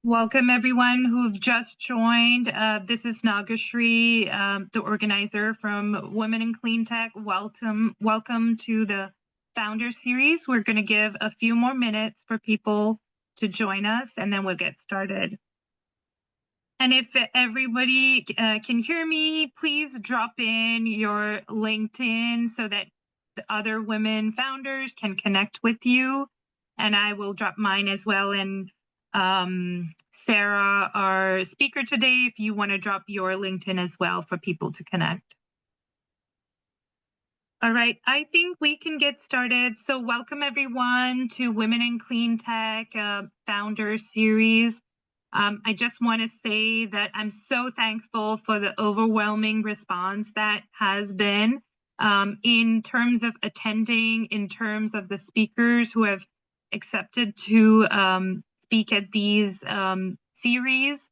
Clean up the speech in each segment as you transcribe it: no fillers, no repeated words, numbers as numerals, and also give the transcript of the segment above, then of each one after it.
Welcome everyone who've just joined. This is Nagashri, the organizer from Women in Cleantech. Welcome to the Founder Series. We're going to give a few more minutes for people to join us, and then we'll get started. And if everybody can hear me, please drop in your LinkedIn so that the other women founders can connect with you. And I will drop mine as well. And Sarah, our speaker today, if you want to drop your LinkedIn as well for people to connect. All right, I think we can get started. So welcome everyone to Women in Cleantech Founder Series. I just want to say that I'm so thankful for the overwhelming response that has been in terms of attending, in terms of the speakers who have accepted to speak at these series,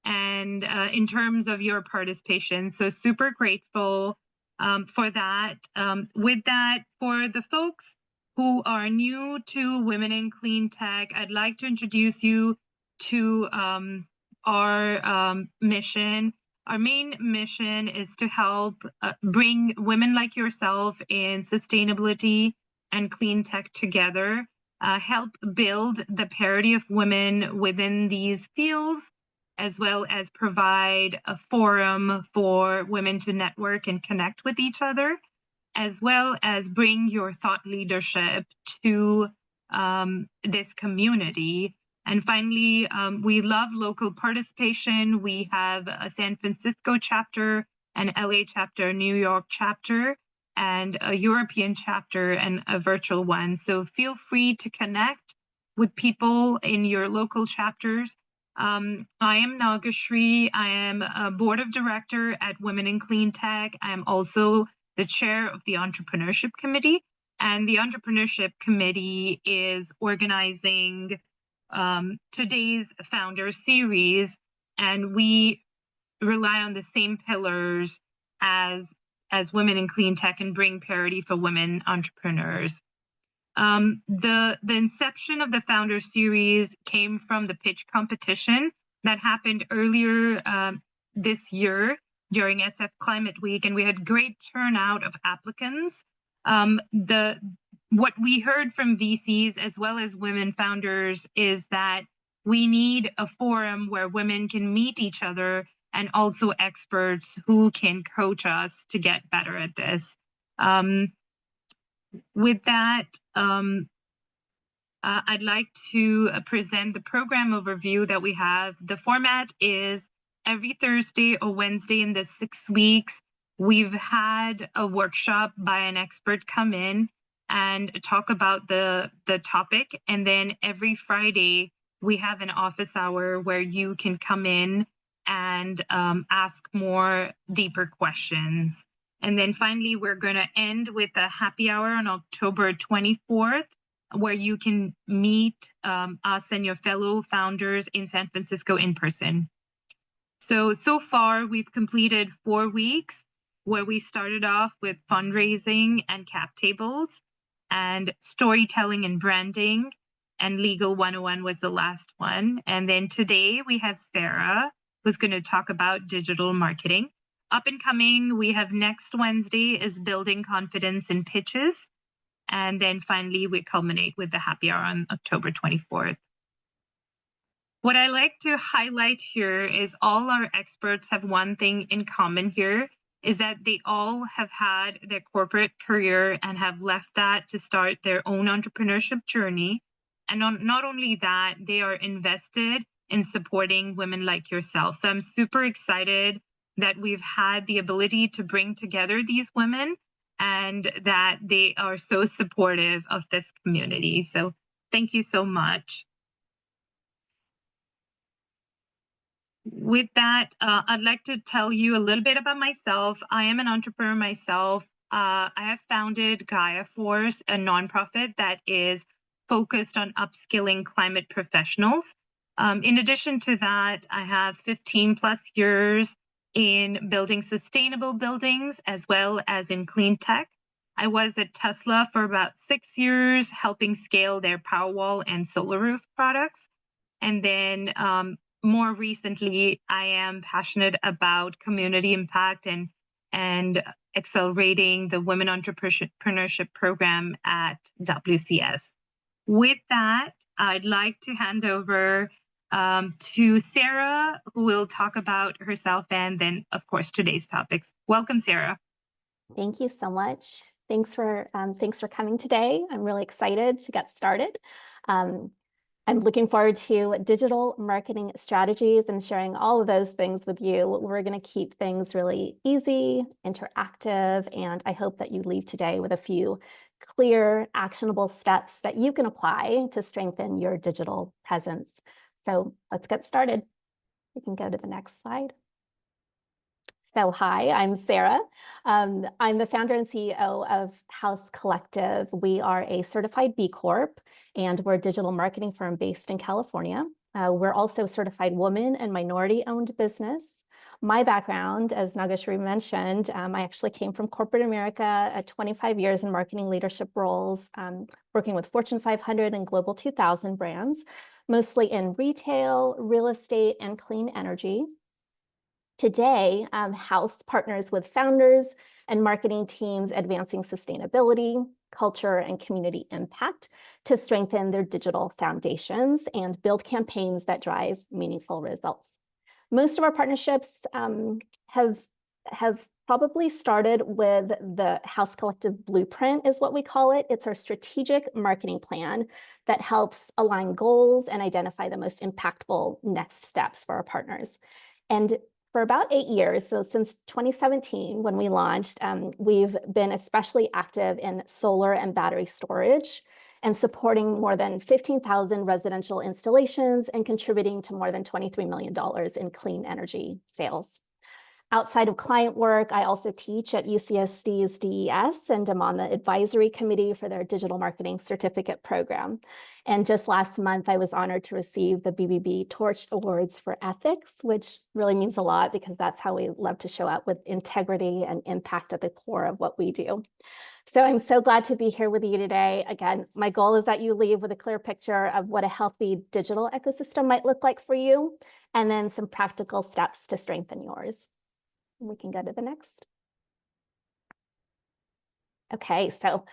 and in terms of your participation. So super grateful for that. With that, for the folks who are new to Women in Cleantech, I'd like to introduce you to our mission. Our main mission is to help bring women like yourself in sustainability and clean tech together, help build the parity of women within these fields, as well as provide a forum for women to network and connect with each other, as well as bring your thought leadership to this community. And finally, we love local participation. We have a San Francisco chapter, an LA chapter, New York chapter, and a European chapter and a virtual one. So feel free to connect with people in your local chapters. I am Nagashri. I am a board of director at Women in Cleantech. I am also the chair of the Entrepreneurship Committee. And the Entrepreneurship Committee is organizing today's Founder Series, and we rely on the same pillars as Women in Cleantech and bring parity for women entrepreneurs. The inception of the Founder Series came from the pitch competition that happened earlier this year during SF Climate Week, and we had great turnout of applicants. What we heard from VCs as well as women founders is that we need a forum where women can meet each other and also experts who can coach us to get better at this. With that, I'd like to present the program overview that we have. The format is every Thursday or Wednesday in the 6 weeks, we've had a workshop by an expert come in and talk about the topic. And then every Friday, we have an office hour where you can come in and ask more deeper questions. And then finally, we're going to end with a happy hour on October 24th, where you can meet us and your fellow founders in San Francisco in person. So far, we've completed 4 weeks where we started off with fundraising and cap tables, and storytelling and branding, and Legal 101 was the last one. And then today we have Sarah, who's going to talk about digital marketing. Up and coming, we have next Wednesday is building confidence in pitches. And then finally, we culminate with the happy hour on October 24th. What I like to highlight here is all our experts have one thing in common here, is that they all have had their corporate career and have left that to start their own entrepreneurship journey. And not only that, they are invested in supporting women like yourself. So I'm super excited that we've had the ability to bring together these women and that they are so supportive of this community. So thank you so much. With that, I'd like to tell you a little bit about myself. I am an entrepreneur myself. I have founded Gaia Force, a nonprofit that is focused on upskilling climate professionals. In addition to that, I have 15 plus years in building sustainable buildings as well as in clean tech. I was at Tesla for about 6 years, helping scale their Powerwall and solar roof products. And then more recently, I am passionate about community impact and accelerating the Women Entrepreneurship Program at WCS. With that, I'd like to hand over to Sarah, who will talk about herself and then, of course, today's topics. Welcome, Sarah. Thank you so much. Thanks for coming today. I'm really excited to get started. I'm looking forward to digital marketing strategies and sharing all of those things with you. We're going to keep things really easy, interactive, and I hope that you leave today with a few clear, actionable steps that you can apply to strengthen your digital presence. So let's get started. We can go to the next slide. So hi, I'm Sarah. I'm the founder and CEO of House Collective. We are a certified B Corp, and we're a digital marketing firm based in California. We're also a certified woman and minority-owned business. My background, as Nagashri mentioned, I actually came from corporate America at 25 years in marketing leadership roles, working with Fortune 500 and Global 2000 brands, mostly in retail, real estate, and clean energy. Today, House partners with founders and marketing teams advancing sustainability, culture, and community impact to strengthen their digital foundations and build campaigns that drive meaningful results. Most of our partnerships have probably started with the House Collective Blueprint, is what we call it. It's our strategic marketing plan that helps align goals and identify the most impactful next steps for our partners. And for about 8 years, so since 2017, when we launched, we've been especially active in solar and battery storage and supporting more than 15,000 residential installations and contributing to more than $23 million in clean energy sales. Outside of client work, I also teach at UCSD's DES and I'm on the advisory committee for their digital marketing certificate program. And just last month, I was honored to receive the BBB Torch Awards for Ethics, which really means a lot because that's how we love to show up, with integrity and impact at the core of what we do. So I'm so glad to be here with you today. Again, my goal is that you leave with a clear picture of what a healthy digital ecosystem might look like for you, and then some practical steps to strengthen yours. We can go to the next. Okay, so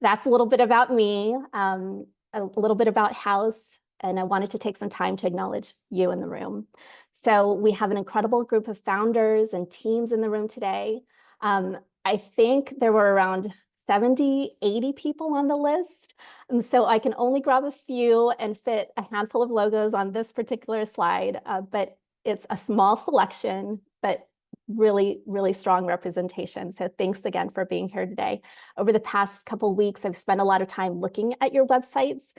that's a little bit about me, a little bit about House, and I wanted to take some time to acknowledge you in the room. So we have an incredible group of founders and teams in the room today. I think there were around 70, 80 people on the list. And so I can only grab a few and fit a handful of logos on this particular slide, but it's a small selection, but really, really strong representation. So thanks again for being here today. Over the past couple of weeks, I've spent a lot of time looking at your websites,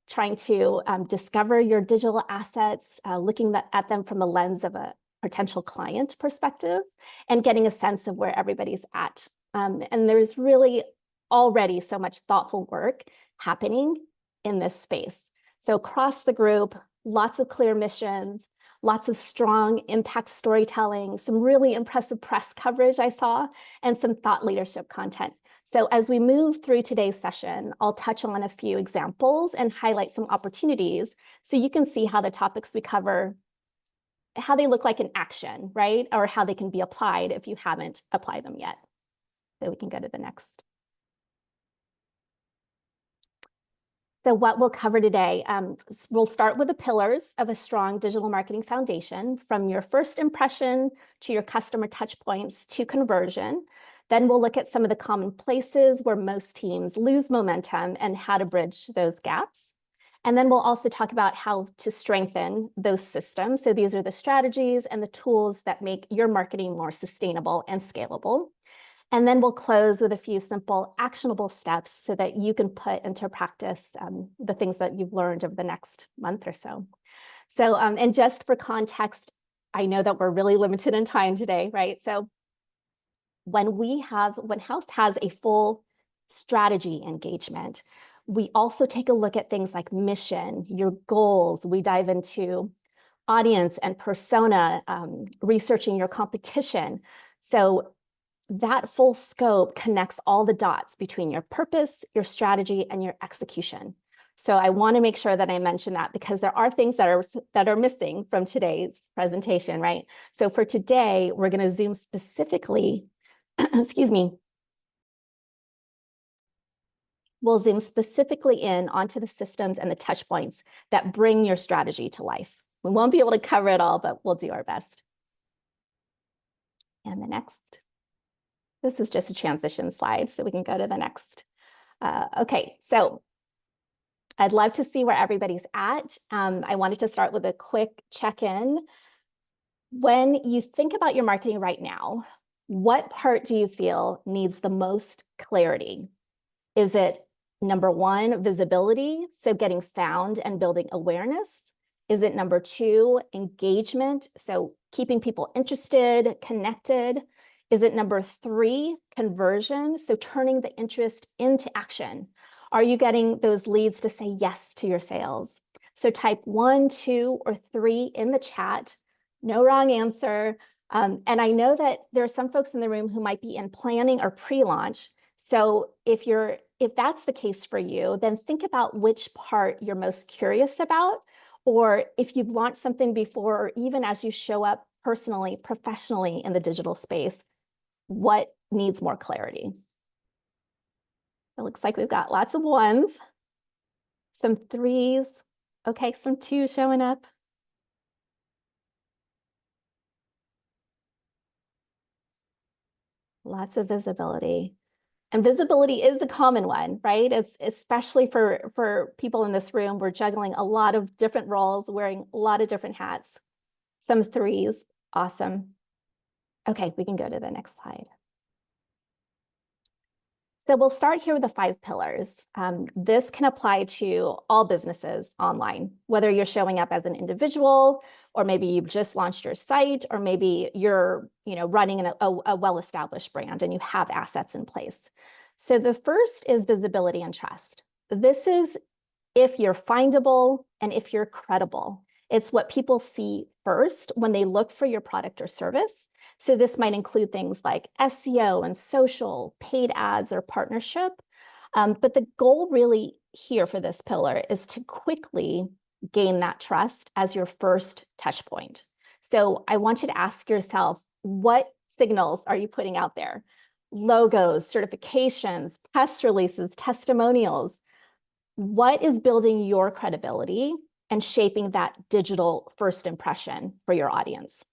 trying to discover your digital assets, looking at them from the lens of a potential client perspective, and getting a sense of where everybody's at. And there's really already so much thoughtful work happening in this space. So across the group, lots of clear missions, lots of strong impact storytelling, some really impressive press coverage I saw, and some thought leadership content. So as we move through today's session, I'll touch on a few examples and highlight some opportunities so you can see how the topics we cover, how they look like in action, right? Or how they can be applied if you haven't applied them yet. So we can go to the next. So what we'll cover today, we'll start with the pillars of a strong digital marketing foundation, from your first impression to your customer touch points to conversion. Then we'll look at some of the common places where most teams lose momentum and how to bridge those gaps. And then we'll also talk about how to strengthen those systems. So these are the strategies and the tools that make your marketing more sustainable and scalable. And then we'll close with a few simple actionable steps so that you can put into practice the things that you've learned over the next month or so. So, and just for context, I know that we're really limited in time today, right? So when House has a full strategy engagement, we also take a look at things like mission, your goals. We dive into audience and persona, researching your competition. So that full scope connects all the dots between your purpose, your strategy, and your execution. So I want to make sure that I mention that because there are things that are missing from today's presentation, right? So for today, we're going to zoom specifically, excuse me, we'll zoom specifically in onto the systems and the touch points that bring your strategy to life. We won't be able to cover it all, but we'll do our best. And the next. This is just a transition slide, so we can go to the next. Okay, so I'd love to see where everybody's at. I wanted to start with a quick check-in. When you think about your marketing right now, what part do you feel needs the most clarity? Is it number one, visibility, so getting found and building awareness? Is it number two, engagement, so keeping people interested, connected? Is it number three, conversion, so turning the interest into action? Are you getting those leads to say yes to your sales? So type 1, 2, or 3 in the chat. No wrong answer. And I know that there are some folks in the room who might be in planning or pre-launch. So if that's the case for you, then think about which part you're most curious about, or if you've launched something before, or even as you show up personally, professionally in the digital space, what needs more clarity? It looks like we've got lots of 1s, some 3s, okay, some 2s showing up. Lots of visibility. And visibility is a common one, right? It's especially for people in this room. We're juggling a lot of different roles, wearing a lot of different hats. Some 3s, awesome. Okay, we can go to the next slide. So we'll start here with the 5 pillars. This can apply to all businesses online, whether you're showing up as an individual, or maybe you've just launched your site, or maybe you're running a well-established brand and you have assets in place. So the first is visibility and trust. This is if you're findable and if you're credible. It's what people see first when they look for your product or service. So this might include things like SEO and social, paid ads, or partnership. But the goal really here for this pillar is to quickly gain that trust as your first touch point. So I want you to ask yourself, what signals are you putting out there? Logos, certifications, press releases, testimonials. What is building your credibility and shaping that digital first impression for your audience?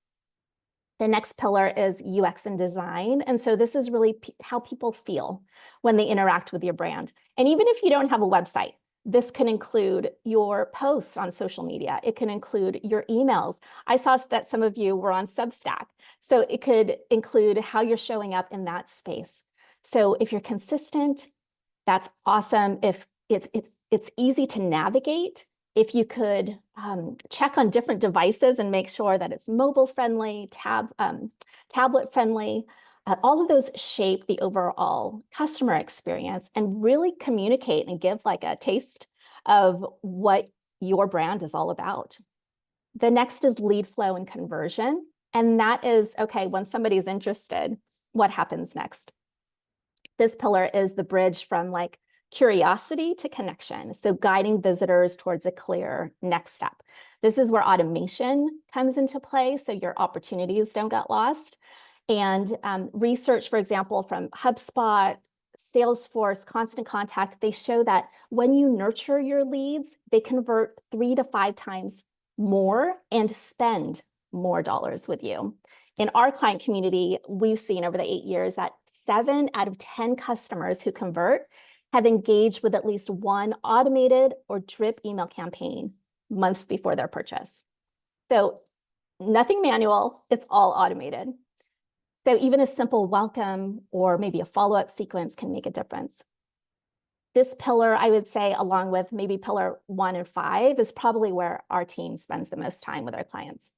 The next pillar is UX and design. And so this is really how people feel when they interact with your brand. And even if you don't have a website, this can include your posts on social media. It can include your emails. I saw that some of you were on Substack. So it could include how you're showing up in that space. So if you're consistent, that's awesome. If it's easy to navigate, if you could check on different devices and make sure that it's mobile friendly, tablet friendly, all of those shape the overall customer experience and really communicate and give like a taste of what your brand is all about. The next is lead flow and conversion. And that is, okay, when somebody's interested, what happens next? This pillar is the bridge from like curiosity to connection. So guiding visitors towards a clear next step. This is where automation comes into play, so your opportunities don't get lost. And research, for example, from HubSpot, Salesforce, Constant Contact, they show that when you nurture your leads, they convert 3 to 5 times more and spend more dollars with you. In our client community, we've seen over the 8 years that 7 out of 10 customers who convert have engaged with at least one automated or drip email campaign months before their purchase. So nothing manual, it's all automated. So even a simple welcome or maybe a follow-up sequence can make a difference. This pillar, I would say, along with maybe pillar 1 and 5, is probably where our team spends the most time with our clients.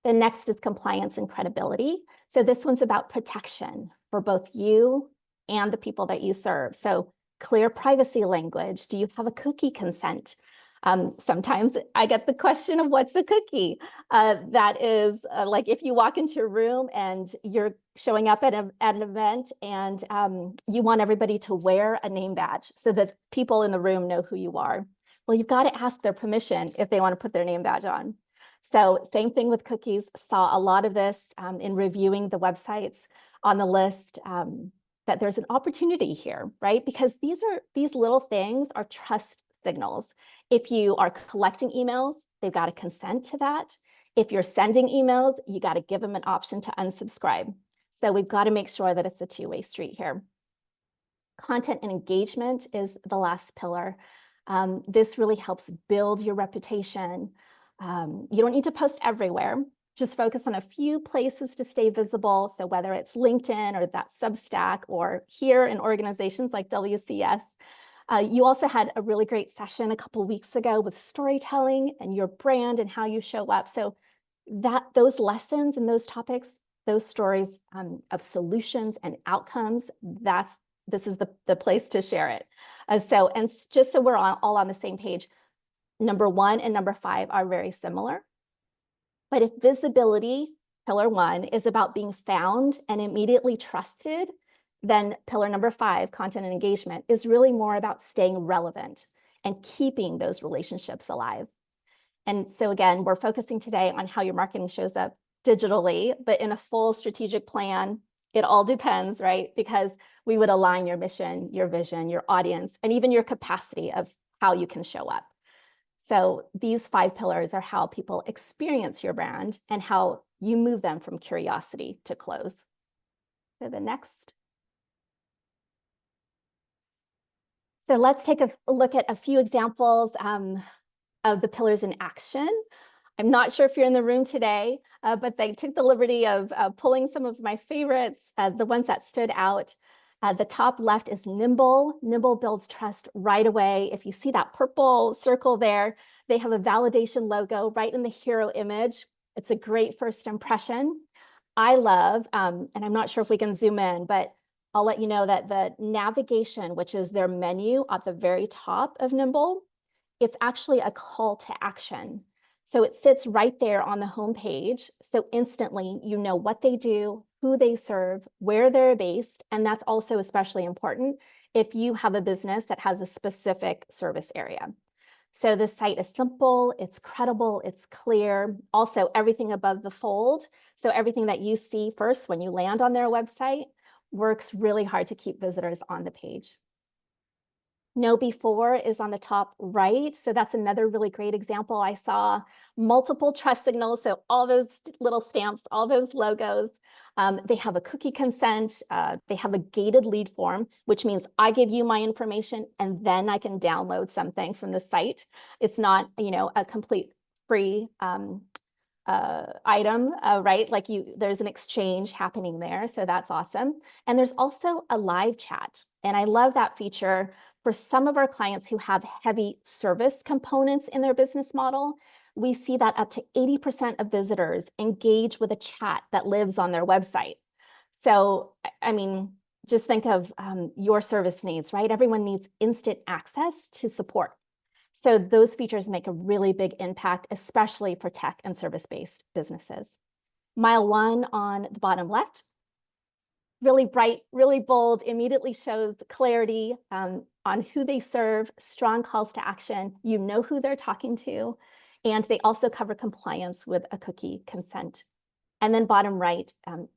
The next is compliance and credibility. So this one's about protection for both you and the people that you serve. So clear privacy language. Do you have a cookie consent? Sometimes I get the question of what's a cookie? That is like if you walk into a room and you're showing up at an event and you want everybody to wear a name badge so that people in the room know who you are. Well, you've got to ask their permission if they want to put their name badge on. So same thing with cookies. Saw a lot of this in reviewing the websites on the list, that there's an opportunity here, right? Because these little things are trust signals. If you are collecting emails, they've got to consent to that. If you're sending emails, you got to give them an option to unsubscribe. So we've got to make sure that it's a two-way street here. Content and engagement is the last pillar. This really helps build your reputation. You don't need to post everywhere. Just focus on a few places to stay visible. So whether it's LinkedIn or that Substack or here in organizations like WCS. You also had a really great session a couple of weeks ago with storytelling and your brand and how you show up. So those lessons and those topics, those stories of solutions and outcomes, this is the place to share it. And just so we're all on the same page, number 1 and number 5 are very similar. But if visibility, pillar 1, is about being found and immediately trusted, then pillar number 5, content and engagement, is really more about staying relevant and keeping those relationships alive. And so again, we're focusing today on how your marketing shows up digitally, but in a full strategic plan, it all depends, right? Because we would align your mission, your vision, your audience, and even your capacity of how you can show up. So these 5 pillars are how people experience your brand and how you move them from curiosity to close. So the next. So let's take a look at a few examples of the pillars in action. I'm not sure if you're in the room today, but they took the liberty of pulling some of my favorites, the ones that stood out. The top left is Nimble. Nimble builds trust right away. If you see that purple circle there, they have a validation logo right in the hero image. It's a great first impression. I love, and I'm not sure if we can zoom in, but I'll let you know that the navigation, which is their menu at the very top of Nimble, it's actually a call to action. So it sits right there on the home page. So instantly you know what they do, who they serve, where they're based. And that's also especially important if you have a business that has a specific service area. So this site is simple, it's credible, it's clear. Also everything above the fold. So everything that you see first when you land on their website works really hard to keep visitors on the page. Know Before is on the top right. So that's another really great example. I saw multiple trust signals. So all those little stamps, all those logos, they have a cookie consent. They have a gated lead form, which means I give you my information and then I can download something from the site. It's not, a complete free item, right? Like there's an exchange happening there. So that's awesome. And there's also a live chat. And I love that feature for some of our clients who have heavy service components in their business model. We see that up to 80% of visitors engage with a chat that lives on their website. So, I mean, just think of your service needs, right? Everyone needs instant access to support. So those features make a really big impact, especially for tech and service-based businesses. Mile 1 on the bottom left, really bright, really bold, immediately shows clarity on who they serve, strong calls to action. You know who they're talking to. And they also cover compliance with a cookie consent. And then bottom right,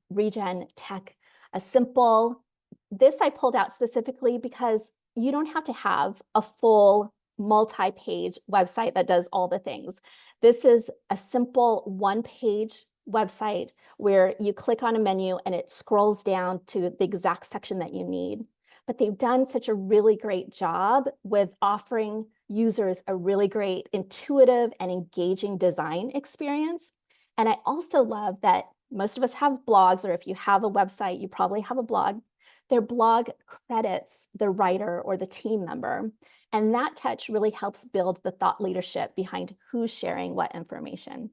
Regen Tech, a simple, this I pulled out specifically because you don't have to have a full multi-page website that does all the things. This is a simple one-page website where you click on a menu and it scrolls down to the exact section that you need. But they've done such a really great job with offering users a really great intuitive and engaging design experience. And I also love that most of us have blogs, or if you have a website, you probably have a blog. Their blog credits the writer or the team member. And that touch really helps build the thought leadership behind who's sharing what information.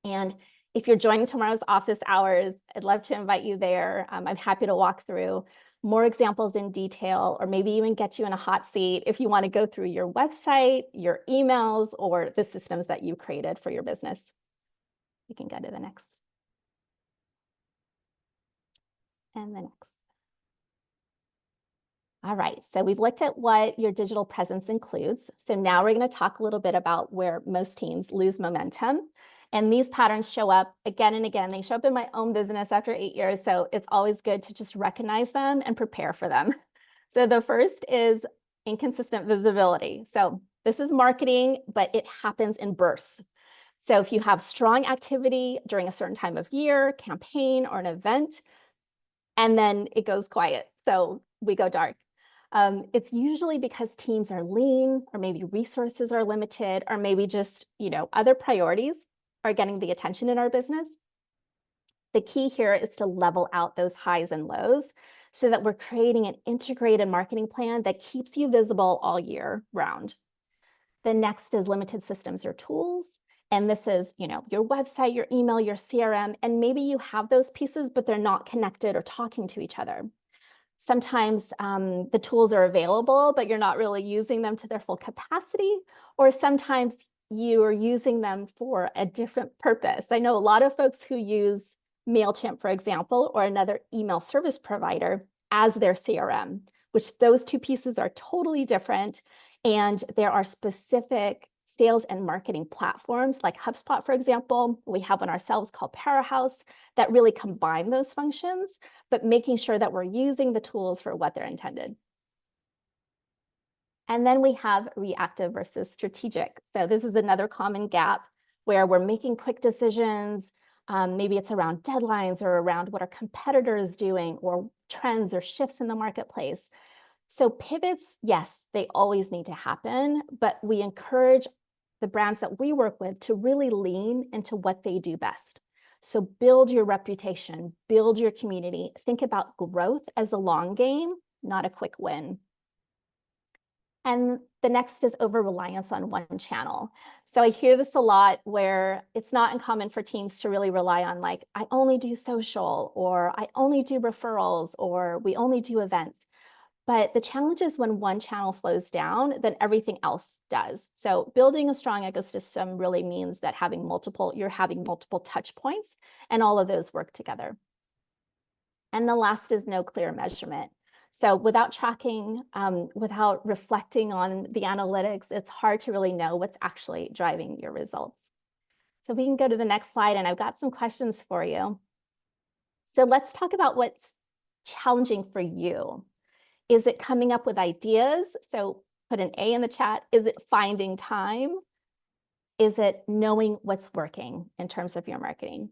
And if you're joining tomorrow's office hours, I'd love to invite you there. I'm happy to walk through more examples in detail, or maybe even get you in a hot seat if you want to go through your website, your emails, or the systems that you created for your business. You can go to the next. And the next. All right, so we've looked at what your digital presence includes. So now we're going to talk a little bit about where most teams lose momentum. And these patterns show up again and again. They show up in my own business after 8 years. So it's always good to just recognize them and prepare for them. So the first is inconsistent visibility. So this is marketing, but it happens in bursts. So if you have strong activity during a certain time of year, campaign, or an event, and then it goes quiet. So we go dark. It's usually because teams are lean, or maybe resources are limited, or maybe just, other priorities are getting the attention in our business. The key here is to level out those highs and lows so that we're creating an integrated marketing plan that keeps you visible all year round. The next is limited systems or tools. And this is, your website, your email, your CRM, and maybe you have those pieces, but they're not connected or talking to each other. Sometimes the tools are available, but you're not really using them to their full capacity, or sometimes you are using them for a different purpose. I know a lot of folks who use MailChimp, for example, or another email service provider as their CRM, which those two pieces are totally different. And there are specific sales and marketing platforms like HubSpot, for example. We have one ourselves called Powerhouse that really combine those functions, but making sure that we're using the tools for what they're intended. And then we have reactive versus strategic. So this is another common gap where we're making quick decisions. Maybe it's around deadlines or around what our competitor is doing or trends or shifts in the marketplace. So pivots, yes, they always need to happen, but we encourage the brands that we work with to really lean into what they do best. So build your reputation, build your community, think about growth as a long game, not a quick win. And the next is over-reliance on one channel. So I hear this a lot where it's not uncommon for teams to really rely on like, I only do social, or I only do referrals, or we only do events. But the challenge is when one channel slows down, then everything else does. So building a strong ecosystem really means that you're having multiple touch points, and all of those work together. And the last is no clear measurement. So without tracking, without reflecting on the analytics, it's hard to really know what's actually driving your results. So we can go to the next slide, and I've got some questions for you. So let's talk about what's challenging for you. Is it coming up with ideas? So put an A in the chat. Is it finding time? Is it knowing what's working in terms of your marketing?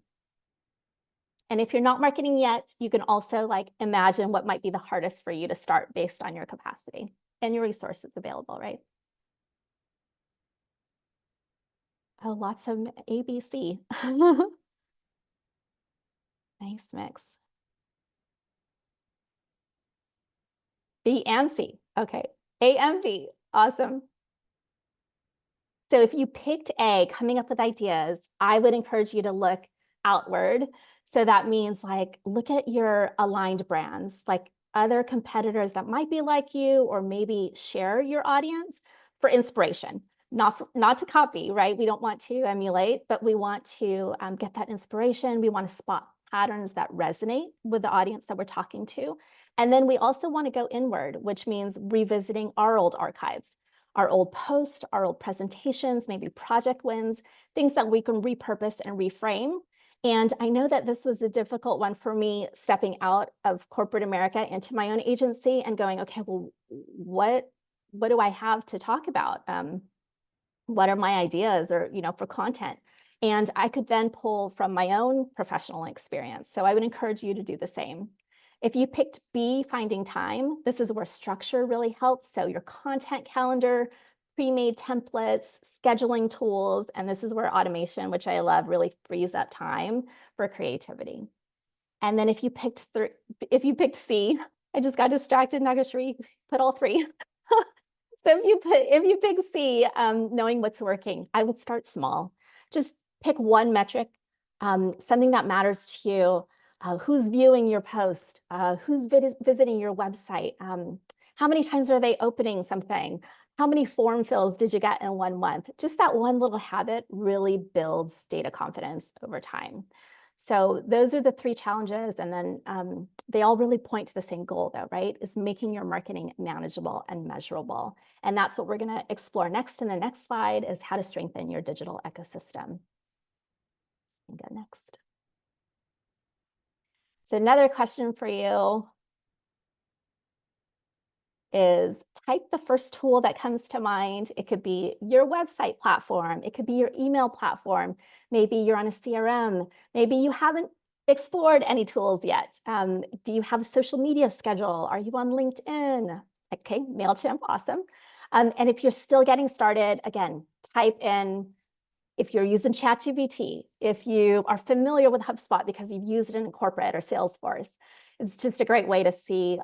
And if you're not marketing yet, you can also imagine what might be the hardest for you to start based on your capacity and your resources available, right? Oh, lots of A, B, C. Nice mix. B and C. Okay. A and B. Awesome. So if you picked A, coming up with ideas, I would encourage you to look outward. So that means look at your aligned brands, like other competitors that might be like you, or maybe share your audience for inspiration, not to copy, right? We don't want to emulate, but we want to get that inspiration. We want to spot patterns that resonate with the audience that we're talking to. And then we also want to go inward, which means revisiting our old archives, our old posts, our old presentations, maybe project wins, things that we can repurpose and reframe. And I know that this was a difficult one for me, stepping out of corporate America into my own agency and going, okay, well, what do I have to talk about? What are my ideas or, for content? And I could then pull from my own professional experience. So I would encourage you to do the same. If you picked B, finding time, this is where structure really helps. So your content calendar, pre-made templates, scheduling tools, and this is where automation, which I love, really frees up time for creativity. And then if you picked C, I just got distracted, not gonna put all three. So if you pick C, knowing what's working, I would start small. Just pick one metric, something that matters to you. Who's viewing your post? Who's visiting your website? How many times are they opening something? How many form fills did you get in 1 month? Just that one little habit really builds data confidence over time. So those are the three challenges. And then they all really point to the same goal though, right? Is making your marketing manageable and measurable. And that's what we're going to explore next in the next slide, is how to strengthen your digital ecosystem. Go next. So another question for you is type the first tool that comes to mind. It could be your website platform. It could be your email platform. Maybe you're on a CRM. Maybe you haven't explored any tools yet. Do you have a social media schedule? Are you on LinkedIn? Okay, MailChimp, awesome. And if you're still getting started, again, type in, if you're using ChatGPT, if you are familiar with HubSpot because you've used it in corporate or Salesforce. It's just a great way to see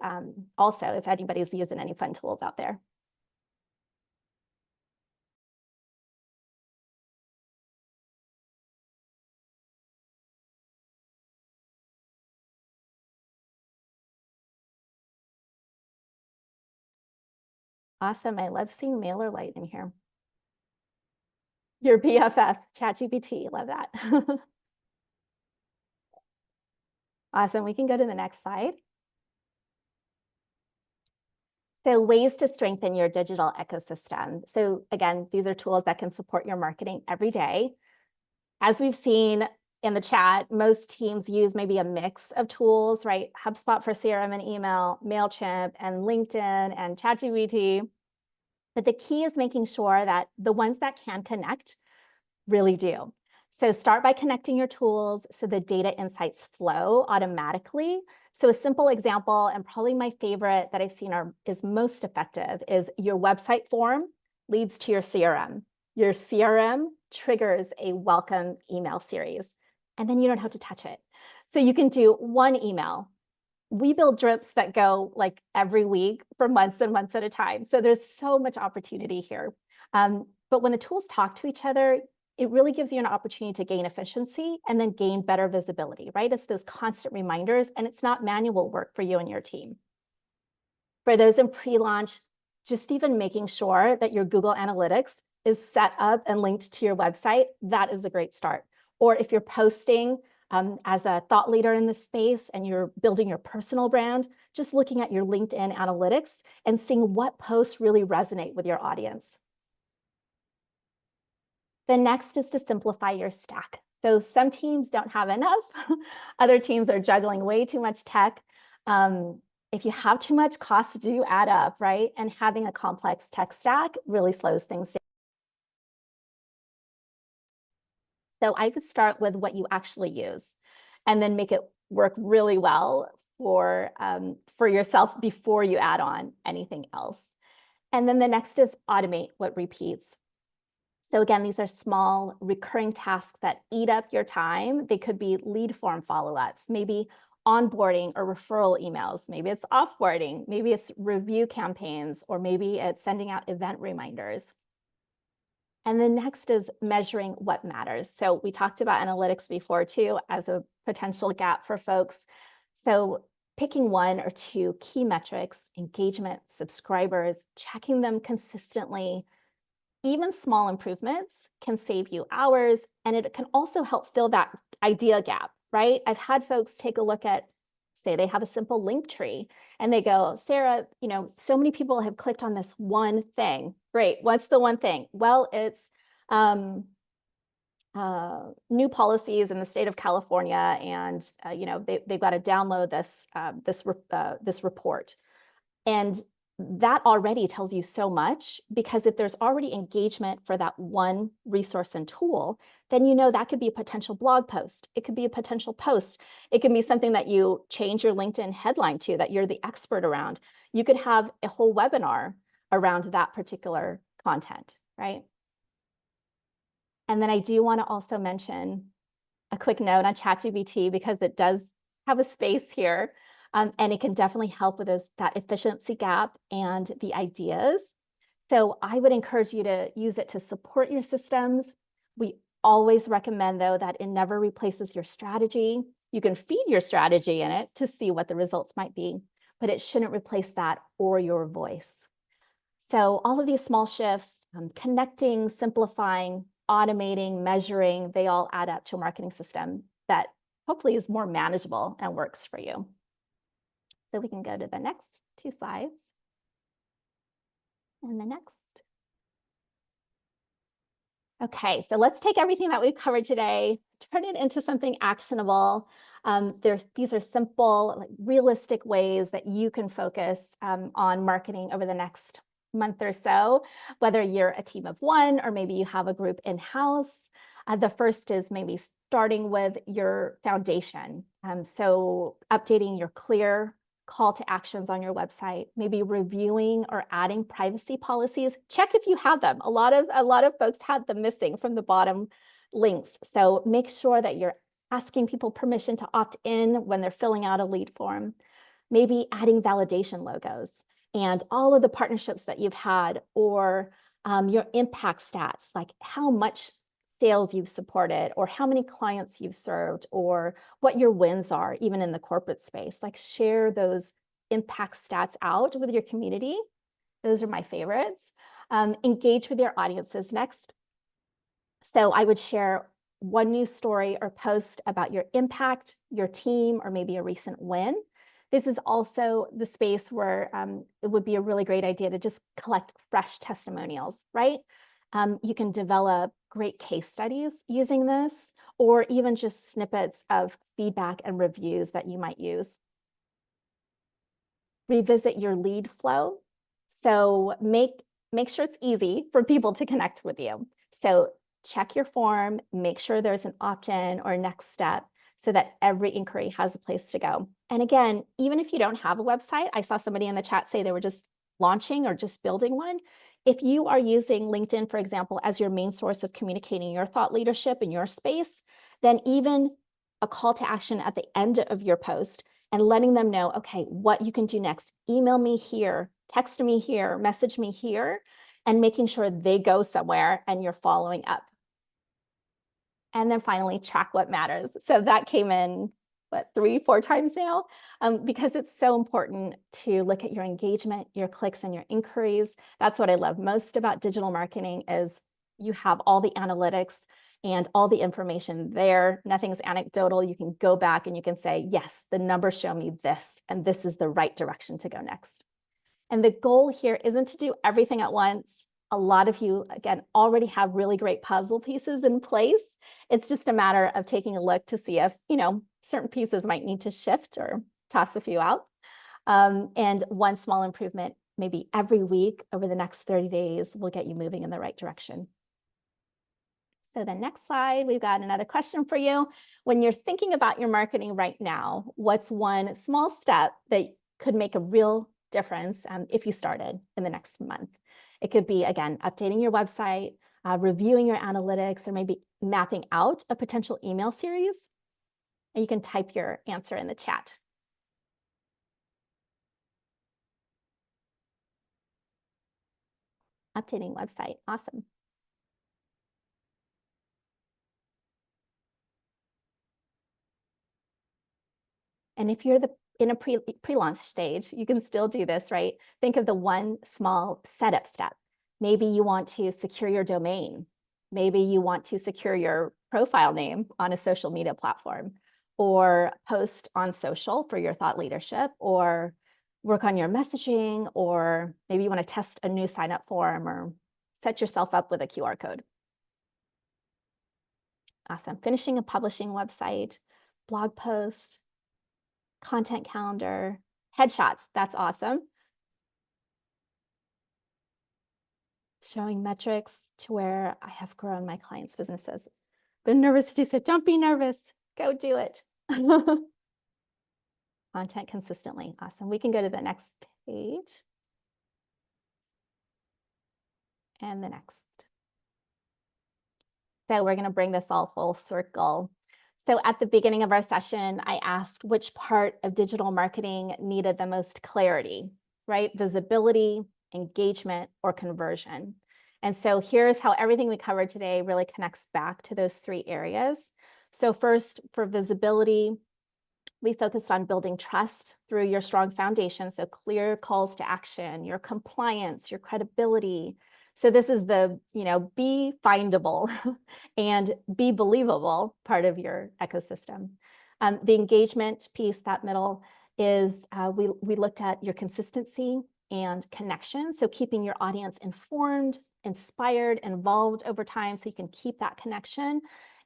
also if anybody's using any fun tools out there. Awesome. I love seeing MailerLite in here. Your BFF, ChatGPT, love that. Awesome. We can go to the next slide. So ways to strengthen your digital ecosystem. So again, these are tools that can support your marketing every day. As we've seen in the chat, most teams use maybe a mix of tools, right? HubSpot for CRM and email, MailChimp and LinkedIn and ChatGPT. But the key is making sure that the ones that can connect really do. So start by connecting your tools so the data insights flow automatically. So a simple example, and probably my favorite that I've seen is most effective, is your website form leads to your CRM. Your CRM triggers a welcome email series, and then you don't have to touch it. So you can do one email. We build drips that go like every week for months and months at a time. So there's so much opportunity here. But when the tools talk to each other, it really gives you an opportunity to gain efficiency and then gain better visibility, right? It's those constant reminders, and it's not manual work for you and your team. For those in pre-launch, just even making sure that your Google Analytics is set up and linked to your website, that is a great start. Or if you're posting as a thought leader in the space and you're building your personal brand, just looking at your LinkedIn Analytics and seeing what posts really resonate with your audience. The next is to simplify your stack. So some teams don't have enough. Other teams are juggling way too much tech. If you have too much, costs do add up, right? And having a complex tech stack really slows things down. So I could start with what you actually use and then make it work really well for yourself before you add on anything else. And then the next is automate what repeats. So again, these are small recurring tasks that eat up your time. They could be lead form follow-ups, maybe onboarding or referral emails. Maybe it's offboarding, maybe it's review campaigns, or maybe it's sending out event reminders. And then next is measuring what matters. So we talked about analytics before too, as a potential gap for folks. So picking one or two key metrics, engagement, subscribers, checking them consistently. Even small improvements can save you hours, and it can also help fill that idea gap, right? I've had folks take a look at, say they have a simple link tree and they go, Sarah, so many people have clicked on this one thing. Great, what's the one thing? Well, it's new policies in the state of California, and they've got to download this report. And that already tells you so much, because if there's already engagement for that one resource and tool, then that could be a potential blog post. It could be a potential post. It can be something that you change your LinkedIn headline to, that you're the expert around. You could have a whole webinar around that particular content, right? And then I do want to also mention a quick note on ChatGPT, because it does have a space here. And it can definitely help with that efficiency gap and the ideas. So I would encourage you to use it to support your systems. We always recommend, though, that it never replaces your strategy. You can feed your strategy in it to see what the results might be, but it shouldn't replace that or your voice. So all of these small shifts, connecting, simplifying, automating, measuring, they all add up to a marketing system that hopefully is more manageable and works for you. So we can go to the next 2 slides. And the next. Okay, so let's take everything that we've covered today, turn it into something actionable. These are simple, like, realistic ways that you can focus on marketing over the next month or so, whether you're a team of one or maybe you have a group in-house. The first is maybe starting with your foundation. So updating your clear call to actions on your website, maybe reviewing or adding privacy policies. Check if you have them. A lot of folks had them missing from the bottom links. So make sure that you're asking people permission to opt in when they're filling out a lead form. Maybe adding validation logos and all of the partnerships that you've had, or your impact stats, like how much sales you've supported, or how many clients you've served, or what your wins are, even in the corporate space. Like, share those impact stats out with your community. Those are my favorites. Engage with your audiences next. So I would share one news story or post about your impact, your team, or maybe a recent win. This is also the space where it would be a really great idea to just collect fresh testimonials, right? You can develop great case studies using this, or even just snippets of feedback and reviews that you might use. Revisit your lead flow. So make sure it's easy for people to connect with you. So check your form, make sure there's an opt-in or next step so that every inquiry has a place to go. And again, even if you don't have a website, I saw somebody in the chat say they were just launching or just building one. If you are using LinkedIn, for example, as your main source of communicating your thought leadership in your space, then even a call to action at the end of your post and letting them know, okay, what you can do next. Email me here, text me here, message me here, and making sure they go somewhere and you're following up. And then finally, track what matters. So that came in, what, 3-4 times now, because it's so important to look at your engagement, your clicks, and your inquiries. That's what I love most about digital marketing is you have all the analytics and all the information there. Nothing's anecdotal. You can go back and you can say, yes, the numbers show me this, and this is the right direction to go next. And the goal here isn't to do everything at once. A lot of you, again, already have really great puzzle pieces in place. It's just a matter of taking a look to see if, certain pieces might need to shift or toss a few out. And one small improvement, maybe every week over the next 30 days, will get you moving in the right direction. So the next slide, we've got another question for you. When you're thinking about your marketing right now, what's one small step that could make a real difference if you started in the next month? It could be, again, updating your website, reviewing your analytics, or maybe mapping out a potential email series. And you can type your answer in the chat. Updating website, awesome. And if you're in a pre-launch stage, you can still do this, right? Think of the one small setup step. Maybe you want to secure your domain. Maybe you want to secure your profile name on a social media platform, or post on social for your thought leadership, or work on your messaging, or maybe you want to test a new sign-up form or set yourself up with a QR code. Awesome. Finishing a publishing website, blog post, content calendar, headshots, that's awesome. Showing metrics to where I have grown my clients' businesses. The nervous to say, don't be nervous, go do it. Content consistently, awesome. We can go to the next page. And the next. So we're gonna bring this all full circle. So at the beginning of our session, I asked which part of digital marketing needed the most clarity, right? Visibility, engagement, or conversion. And so here's how everything we covered today really connects back to those 3 areas. So first, for visibility, we focused on building trust through your strong foundation. So clear calls to action, your compliance, your credibility. So this is the, be findable and be believable part of your ecosystem. The engagement piece, that middle, is we looked at your consistency and connection. So keeping your audience informed, inspired, involved over time so you can keep that connection.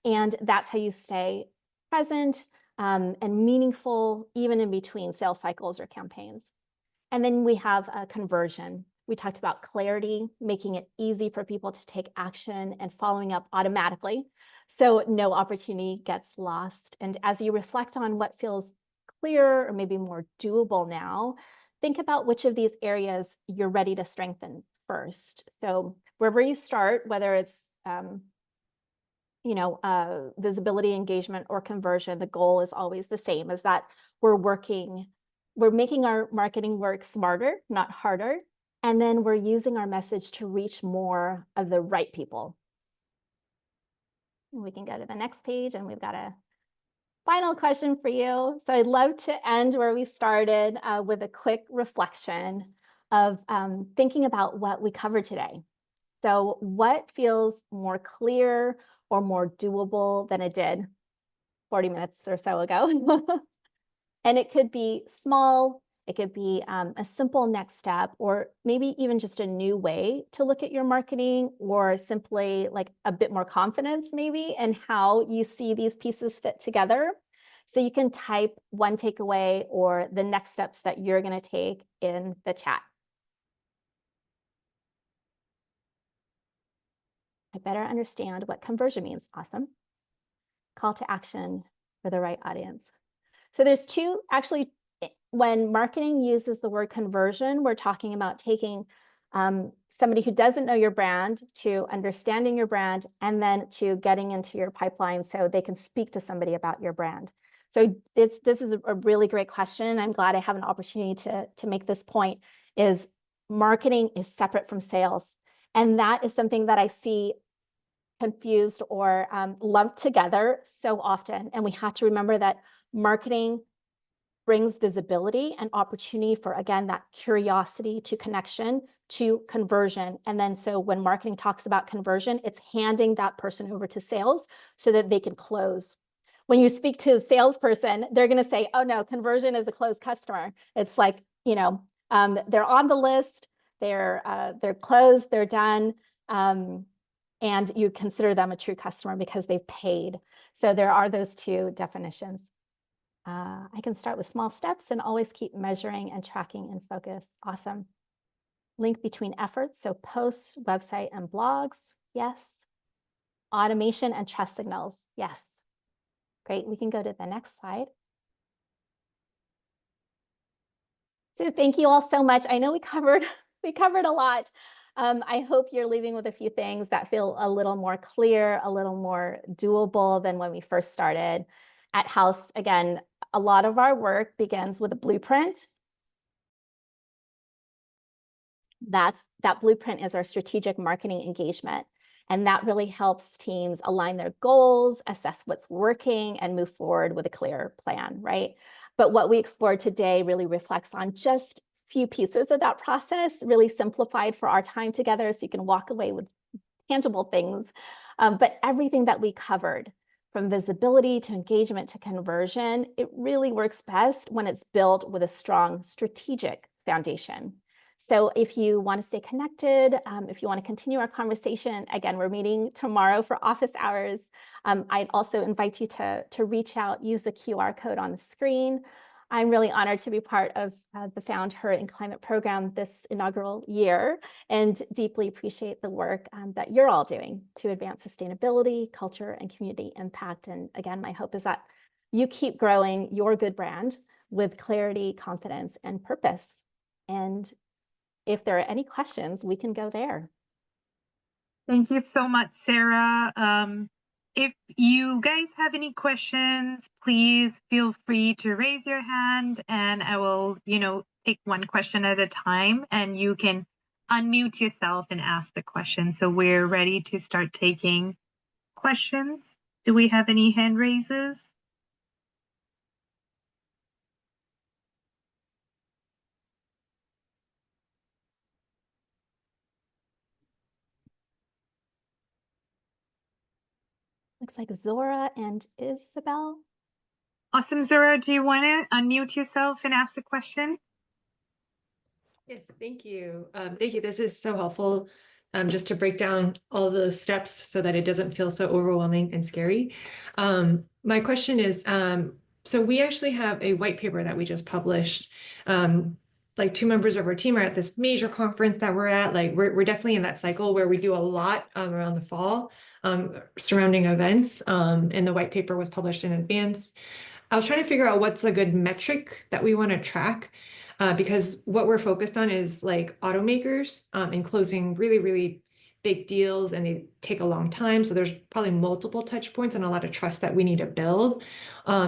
And that's how you stay present and meaningful, even in between sales cycles or campaigns. And then we have a conversion. We talked about clarity, making it easy for people to take action and following up automatically, so no opportunity gets lost. And as you reflect on what feels clear or maybe more doable now, think about which of these areas you're ready to strengthen first. So wherever you start, whether it's visibility, engagement, or conversion, the goal is always the same, is that we're making our marketing work smarter, not harder. And then we're using our message to reach more of the right people. We can go to the next page, and we've got a final question for you. So I'd love to end where we started with a quick reflection of thinking about what we covered today. So what feels more clear or more doable than it did 40 minutes or so ago? And it could be small, it could be a simple next step, or maybe even just a new way to look at your marketing, or simply like a bit more confidence maybe in how you see these pieces fit together. So you can type one takeaway or the next steps that you're going to take in the chat. I better understand what conversion means. Awesome. Call to action for the right audience. So there's two, actually, when marketing uses the word conversion, we're talking about taking somebody who doesn't know your brand to understanding your brand, and then to getting into your pipeline so they can speak to somebody about your brand. So this is a really great question. I'm glad I have an opportunity to make this point, is marketing is separate from sales. And that is something that I see confused or lumped together so often. And we have to remember that marketing brings visibility and opportunity for, again, that curiosity to connection to conversion. And then so when marketing talks about conversion, it's handing that person over to sales so that they can close. When you speak to a salesperson, they're going to say, oh no, conversion is a closed customer. It's like, they're on the list, they're closed, they're done. And you consider them a true customer because they've paid. So there are those two definitions. I can start with small steps and always keep measuring and tracking in focus. Awesome. Link between efforts, so posts, website, and blogs. Yes. Automation and trust signals. Yes. Great. We can go to the next slide. So thank you all so much. I know we covered a lot. I hope you're leaving with a few things that feel a little more clear, a little more doable than when we first started. At House, again, a lot of our work begins with a blueprint. That blueprint is our strategic marketing engagement. And that really helps teams align their goals, assess what's working, and move forward with a clear plan, right? But what we explored today really reflects on just a few pieces of that process, really simplified for our time together so you can walk away with tangible things. But everything that we covered, from visibility to engagement to conversion, it really works best when it's built with a strong strategic foundation. So if you want to stay connected, if you want to continue our conversation, again, we're meeting tomorrow for office hours. I'd also invite you to reach out, use the QR code on the screen. I'm really honored to be part of the FoundHER in Climate program this inaugural year, and deeply appreciate the work that you're all doing to advance sustainability, culture, and community impact. And again, my hope is that you keep growing your good brand with clarity, confidence, and purpose. And if there are any questions, we can go there. Thank you so much, Sarah. If you guys have any questions, please feel free to raise your hand, and I will, take one question at a time, and you can unmute yourself and ask the question. So we're ready to start taking questions. Do we have any hand raises? Looks like Zora and Isabel. Awesome, Zora. Do you want to unmute yourself and ask the question? Yes, thank you. Thank you. This is so helpful, just to break down all those steps so that it doesn't feel so overwhelming and scary. My question is, so we actually have a white paper that we just published. Like 2 members of our team are at this major conference that we're at. Like we're definitely in that cycle where we do a lot around the fall surrounding events. And the white paper was published in advance. I was trying to figure out what's a good metric that we want to track, because what we're focused on is like automakers and closing really, really big deals, and they take a long time. So there's probably multiple touch points and a lot of trust that we need to build.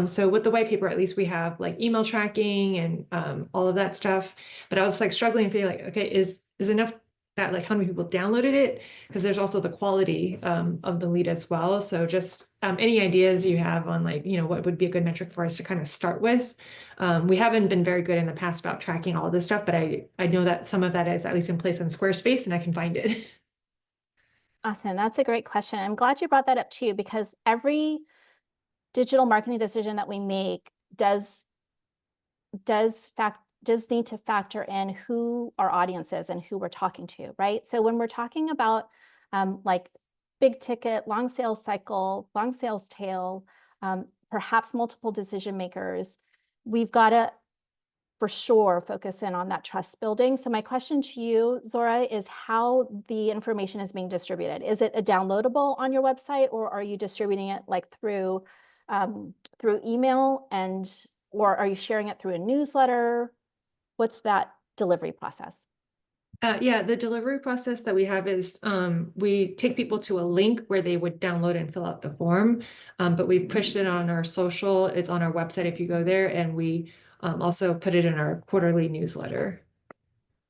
So with the white paper, at least we have like email tracking and all of that stuff. But I was like struggling to feel like, okay, is enough that like how many people downloaded it? Because there's also the quality of the lead as well. So just any ideas you have on like, what would be a good metric for us to kind of start with? We haven't been very good in the past about tracking all of this stuff, but I know that some of that is at least in place in Squarespace and I can find it. Awesome. That's a great question. I'm glad you brought that up too, because every digital marketing decision that we make does need to factor in who our audience is and who we're talking to, right? So when we're talking about like big ticket, long sales cycle, long sales tail, perhaps multiple decision makers, we've got to for sure focus in on that trust building. So my question to you, Zora, is how the information is being distributed. Is it a downloadable on your website, or are you distributing it like through email, or are you sharing it through a newsletter? What's that delivery process? Yeah, the delivery process that we have is we take people to a link where they would download and fill out the form, but we pushed it on our social. It's on our website if you go there, and we also put it in our quarterly newsletter.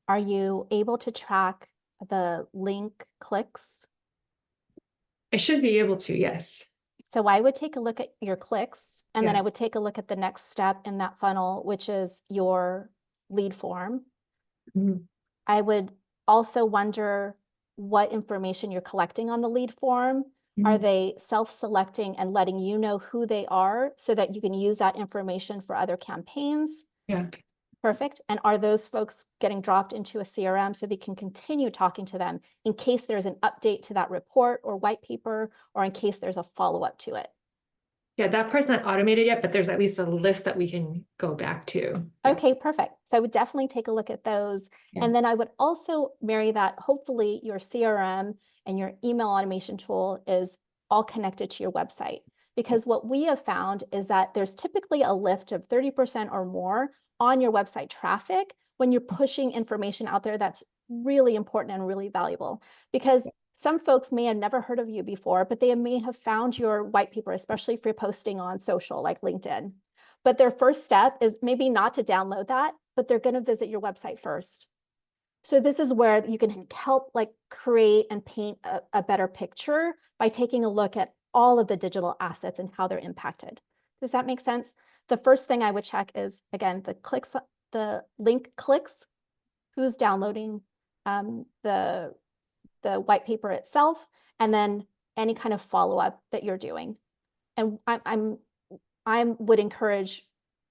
Are you able to track the link clicks? I should be able to, yes. So I would take a look at your clicks, and then Yeah. I would take a look at the next step in that funnel, which is your lead form. Mhm. I would also wonder what information you're collecting on the lead form. Are Mhm. they self-selecting and letting you know who they are so that you can use that information for other campaigns? Yeah. Perfect. And are those folks getting dropped into a CRM so they can continue talking to them in case there's an update to that report or white paper, or in case there's a follow-up to it? Yeah, that part's not automated yet, but there's at least a list that we can go back to. Yeah. Okay, perfect. So I would definitely take a look at those. Yeah. And then I would also marry that. Hopefully your CRM and your email automation tool is all connected to your website. Because what we have found is that there's typically a lift of 30% or more on your website traffic when you're pushing information out there that's really important and really valuable. Because some folks may have never heard of you before, but they may have found your white paper, especially if you're posting on social like LinkedIn. But their first step is maybe not to download that, but they're going to visit your website first. So this is where you can help like create and paint a better picture by taking a look at all of the digital assets and how they're impacted. Does that make sense? The first thing I would check is, again, the link clicks, who's downloading the white paper itself, and then any kind of follow-up that you're doing. And I would encourage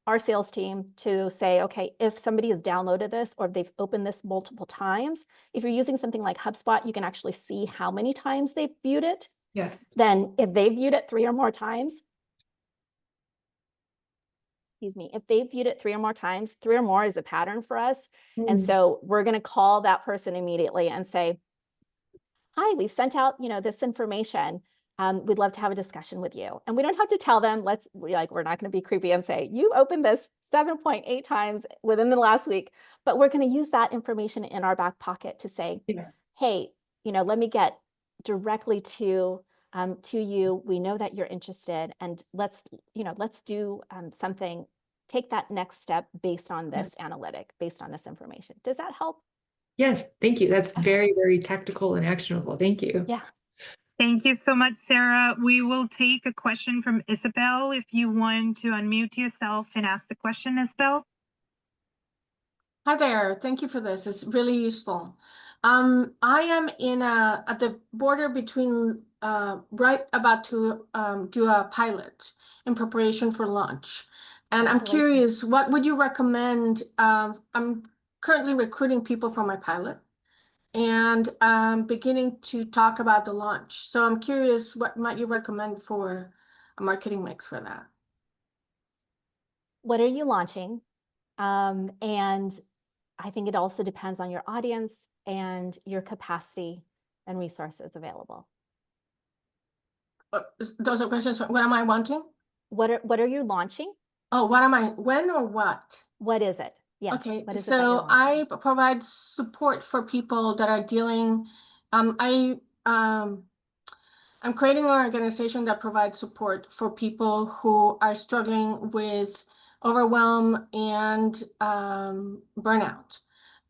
our sales team to say, okay, if somebody has downloaded this or they've opened this multiple times, if you're using something like HubSpot, you can actually see how many times they've viewed it. Yes. Then if they viewed it 3 or more times, if they viewed it 3 or more times, 3 or more is a pattern for us. And so we're going to call that person immediately and say, hi, we've sent out, this information. We'd love to have a discussion with you. And we don't have to tell them, we're not going to be creepy and say, you opened this 7.8 times within the last week, but we're going to use that information in our back pocket to say, hey, let me get directly to you. We know that you're interested, and let's do something, take that next step based on this analytic, based on this information. Does that help? Yes, thank you. That's very, very tactical and actionable. Thank you. Yeah. Thank you so much, Sarah. We will take a question from Isabel. If you want to unmute yourself and ask the question, Isabel. Hi there. Thank you for this. It's really useful. I am at the border between right about to do a pilot in preparation for launch. And I'm curious, what would you recommend? I'm currently recruiting people for my pilot and beginning to talk about the launch. So I'm curious, what might you recommend for a marketing mix for that? What are you launching? And I think it also depends on your audience and your capacity and resources available. Those are questions. What am I wanting? What are you launching? Oh, what am I, when or what? What is it? Yes. Okay, what is it that you're so I launching? provide support for people that are dealing, I'm creating an organization that provides support for people who are struggling with overwhelm and burnout,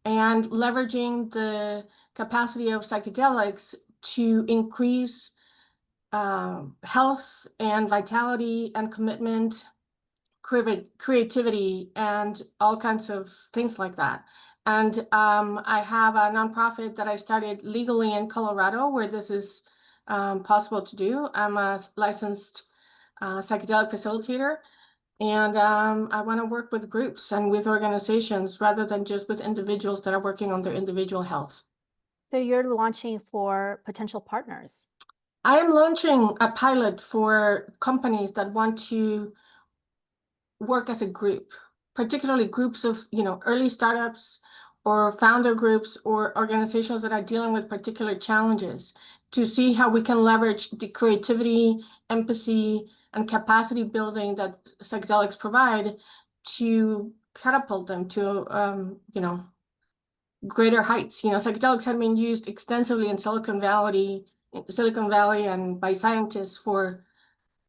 and leveraging the capacity of psychedelics to increase health and vitality and commitment, creativity, and all kinds of things like that. And I have a nonprofit that I started legally in Colorado where this is possible to do. I'm a licensed psychedelic facilitator, and I want to work with groups and with organizations rather than just with individuals that are working on their individual health. So you're launching for potential partners. I am launching a pilot for companies that want to work as a group, particularly groups of, early startups or founder groups or organizations that are dealing with particular challenges, to see how we can leverage the creativity, empathy, and capacity building that psychedelics provide to catapult them to, greater heights. Psychedelics have been used extensively in Silicon Valley and by scientists for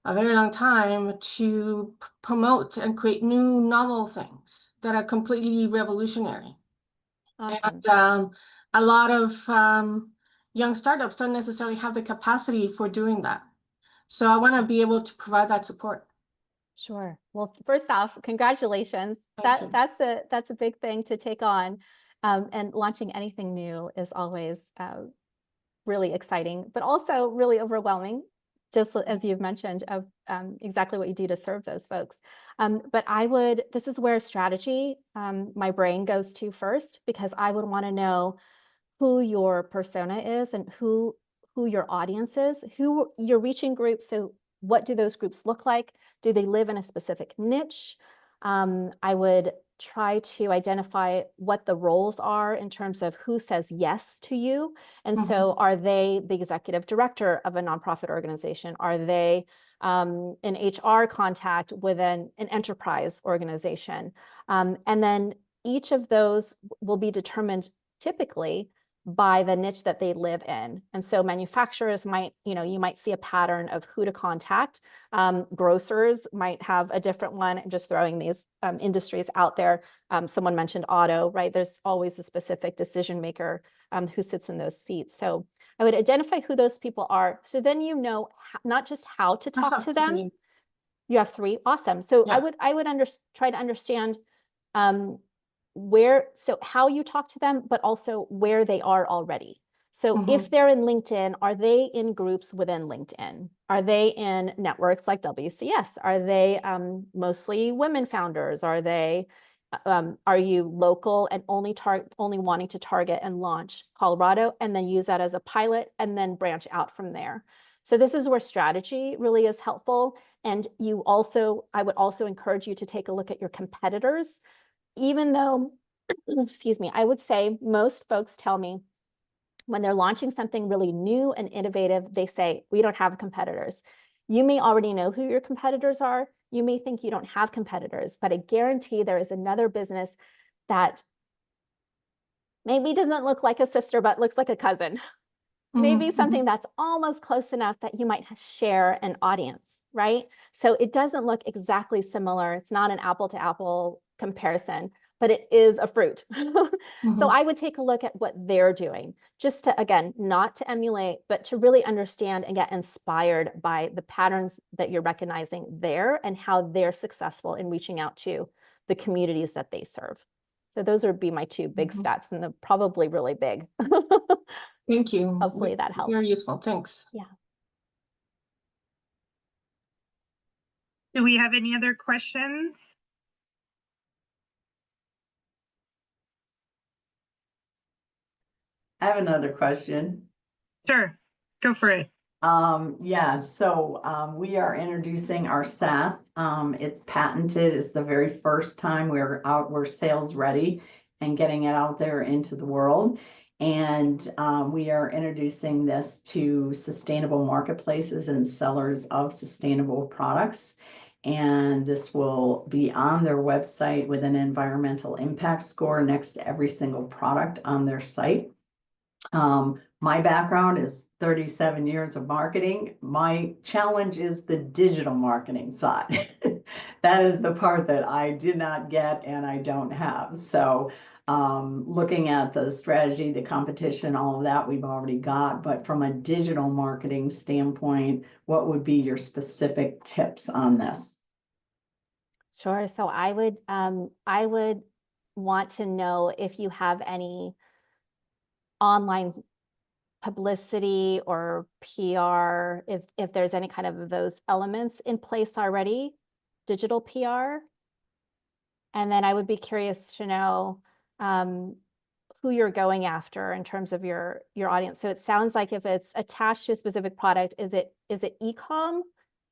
a very long time to promote and create new novel things that are completely revolutionary. Awesome. And a lot of young startups don't necessarily have the capacity for doing that. So I want to be able to provide that support. Sure. Well, first off, congratulations. Thank you. That's a big thing to take on. And launching anything new is always really exciting, but also really overwhelming, just as you've mentioned, of exactly what you do to serve those folks. But this is where strategy, my brain goes to first, because I would want to know who your persona is and who your audience is, who you're reaching groups. So what do those groups look like? Do they live in a specific niche? I would try to identify what the roles are in terms of who says yes to you. And so are they the executive director of a nonprofit organization? Are they an HR contact within an enterprise organization? And then each of those will be determined typically by the niche that they live in. And so manufacturers might, you might see a pattern of who to contact. Grocers might have a different one. I'm just throwing these industries out there. Someone mentioned auto, right? There's always a specific decision maker who sits in those seats. So I would identify who those people are. So then not just how to talk to them. You have 3. Awesome. So yeah. I would try to understand how you talk to them, but also where they are already. So if they're in LinkedIn, are they in groups within LinkedIn? Are they in networks like WCS? Are they mostly women founders? Are you local and only wanting to target and launch Colorado, and then use that as a pilot and then branch out from there? So this is where strategy really is helpful. And I would also encourage you to take a look at your competitors. Even though, excuse me, I would say most folks tell me when they're launching something really new and innovative, they say, we don't have competitors. You may already know who your competitors are. You may think you don't have competitors, but I guarantee there is another business that maybe doesn't look like a sister, but looks like a cousin. Maybe something that's almost close enough that you might share an audience, right? So it doesn't look exactly similar. It's not an apple to apple comparison, but it is a fruit. So I would take a look at what they're doing, just to, again, not to emulate, but to really understand and get inspired by the patterns that you're recognizing there and how they're successful in reaching out to the communities that they serve. So those would be my 2 big steps, and they're probably really big. Thank you. Hopefully that helps. Very useful. Thanks. Yeah. Do we have any other questions? I have another question. Sure, go for it. Yeah, so we are introducing our SaaS. It's patented. It's the very first time we're sales ready and getting it out there into the world. And we are introducing this to sustainable marketplaces and sellers of sustainable products. And this will be on their website with an environmental impact score next to every single product on their site. My background is 37 years of marketing. My challenge is the digital marketing side. That is the part that I did not get and I don't have. So looking at the strategy, the competition, all of that we've already got. But from a digital marketing standpoint, what would be your specific tips on this? Sure. So I would want to know if you have any online publicity or PR, if there's any kind of those elements in place already, digital PR. And then I would be curious to know who you're going after in terms of your audience. So it sounds like if it's attached to a specific product, is it e-com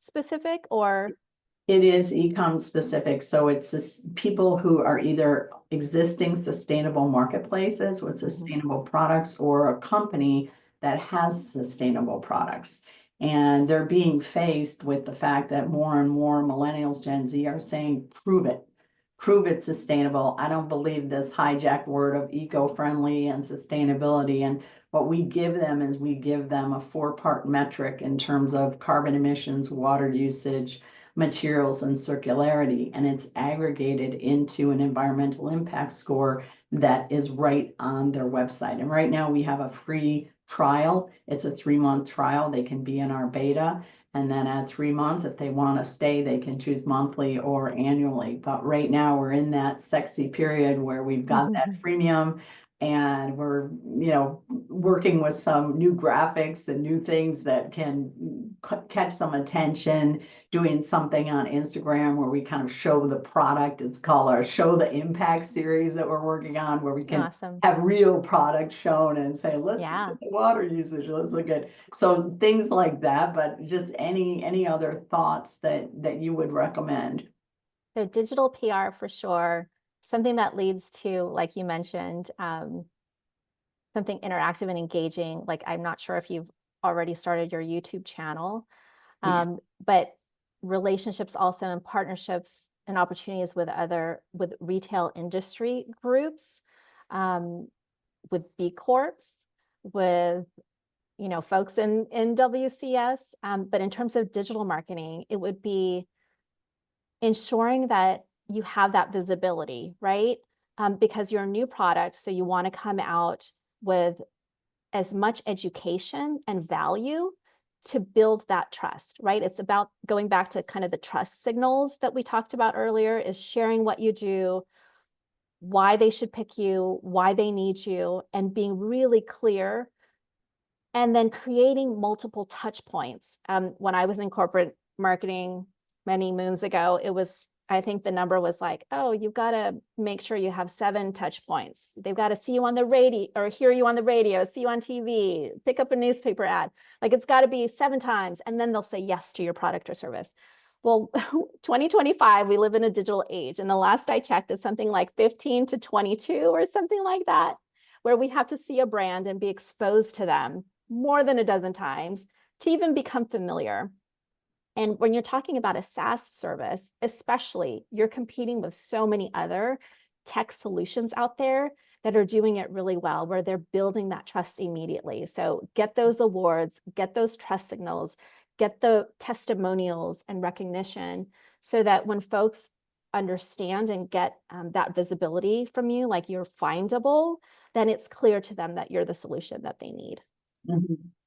specific or? It is e-com specific, so it's people who are either existing sustainable marketplaces with sustainable products or a company that has sustainable products. And they're being faced with the fact that more and more millennials, Gen Z are saying, prove it's sustainable. I don't believe this hijacked word of eco-friendly and sustainability. And what we give them is we give them a 4-part metric in terms of carbon emissions, water usage, materials, and circularity, and it's aggregated into an environmental impact score that is right on their website. And right now we have a free trial. It's a 3-month trial. They can be in our beta, and then at 3 months, if they want to stay, they can choose monthly or annually. But right now we're in that sexy period where we've got that freemium, and we're, working with some new graphics and new things that can catch some attention, doing something on Instagram where we kind of show the product. It's called our Show the Impact series that we're working on, where we can have real products shown and say, let's look at the water usage, let's look at, so things like that. But just any other thoughts that you would recommend? So digital PR for sure. Something that leads to, like you mentioned, something interactive and engaging. Like, I'm not sure if you've already started your YouTube channel, but relationships also and partnerships and opportunities with retail industry groups, with B Corps, with folks in WCS. But in terms of digital marketing, it would be ensuring that you have that visibility, right? Because you're a new product, so you want to come out with as much education and value to build that trust, right? It's about going back to kind of the trust signals that we talked about earlier, is sharing what you do, why they should pick you, why they need you, and being really clear, and then creating multiple touch points. When I was in corporate marketing many moons ago, it was, I think the number was like, oh, you've got to make sure you have 7 touch points. They've got to see you on the radio, or hear you on the radio, see you on TV, pick up a newspaper ad. Like, it's got to be 7 times, and then they'll say yes to your product or service. Well, 2025, we live in a digital age. And the last I checked is something like 15 to 22 or something like that, where we have to see a brand and be exposed to them more than a dozen times to even become familiar. And when you're talking about a SaaS service, especially, you're competing with so many other tech solutions out there that are doing it really well, where they're building that trust immediately. So get those awards, get those trust signals, get the testimonials and recognition, so that when folks understand and get that visibility from you, like you're findable, then it's clear to them that you're the solution that they need.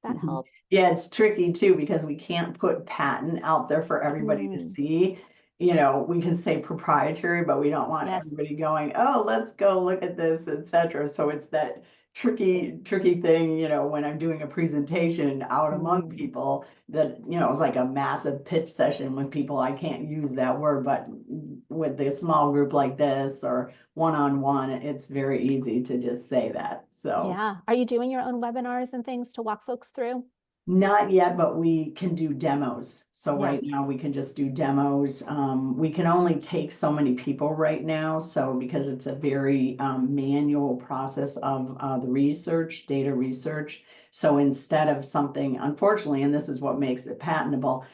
That help? Yeah, it's tricky too, because we can't put patent out there for everybody to see. We can say proprietary, but we don't want everybody going, oh, let's go look at this, etc. So it's that tricky thing, you know, when I'm doing a presentation out among people that, you know, it's like a massive pitch session with people. I can't use that word, but with a small group like this or one-on-one, it's very easy to just say that. So Yeah. Are you doing your own webinars and things to walk folks through? not yet, but we can do demos. So Yeah. right now we can just do demos. We can only take so many people right now. So because it's a very manual process of the research, data research. So instead of something, unfortunately, and this is what makes it patentable,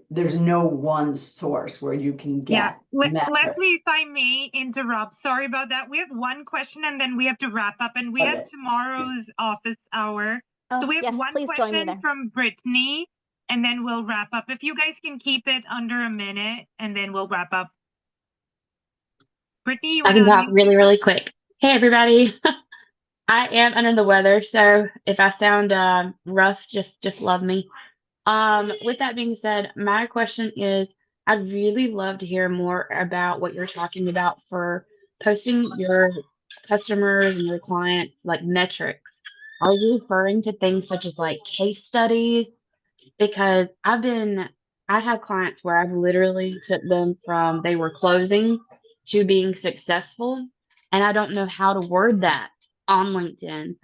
there's no one source where you can get metrics. Leslie, if I may interrupt, sorry about that. We have one question and then we have to wrap up, and we have tomorrow's office hour. So we have yes, one please join me question there. from Brittany, and then we'll wrap up. If you guys can keep it under a minute, and then we'll wrap up. Brittany, you I can talk really, really quick. Hey, everybody. I am under the weather, so if I sound rough, just love me. With that being said, my question is, I'd really love to hear more about what you're talking about for posting your customers and your clients, like metrics. Are you referring to things such as like case studies? Because I have clients where I've literally took them from they were closing to being successful, and I don't know how to word that on LinkedIn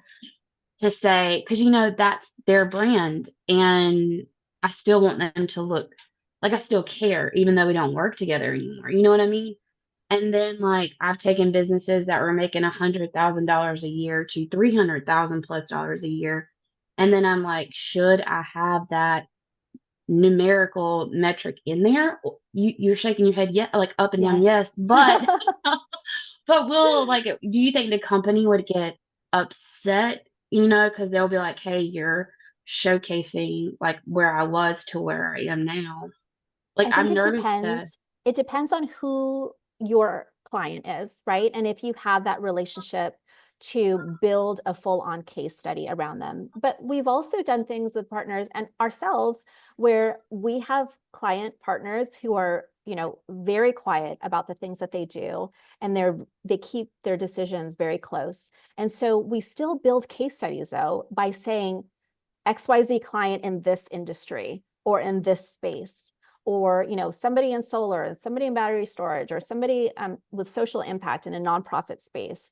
to say, because you know that's their brand, and I still want them to look like I still care, even though we don't work together anymore. You know what I mean? And then like I've taken businesses that were making $100,000 a year to $300,000+ a year, and then I'm like, should I have that numerical metric in there? You're shaking your head, yeah, like up and down, yes, but will like, do you think the company would get upset, you know, because they'll be like, hey, you're showcasing like where I was to where I am now? Like, I think I'm it nervous depends. It depends on who your client is, right? And if you have that relationship to build a full-on case study around them. But we've also done things with partners and ourselves where we have client partners who are, you know, very quiet about the things that they do, and they keep their decisions very close. And so we still build case studies though by saying XYZ client in this industry or in this space, or, you know, somebody in solar and somebody in battery storage, or somebody with social impact in a nonprofit space,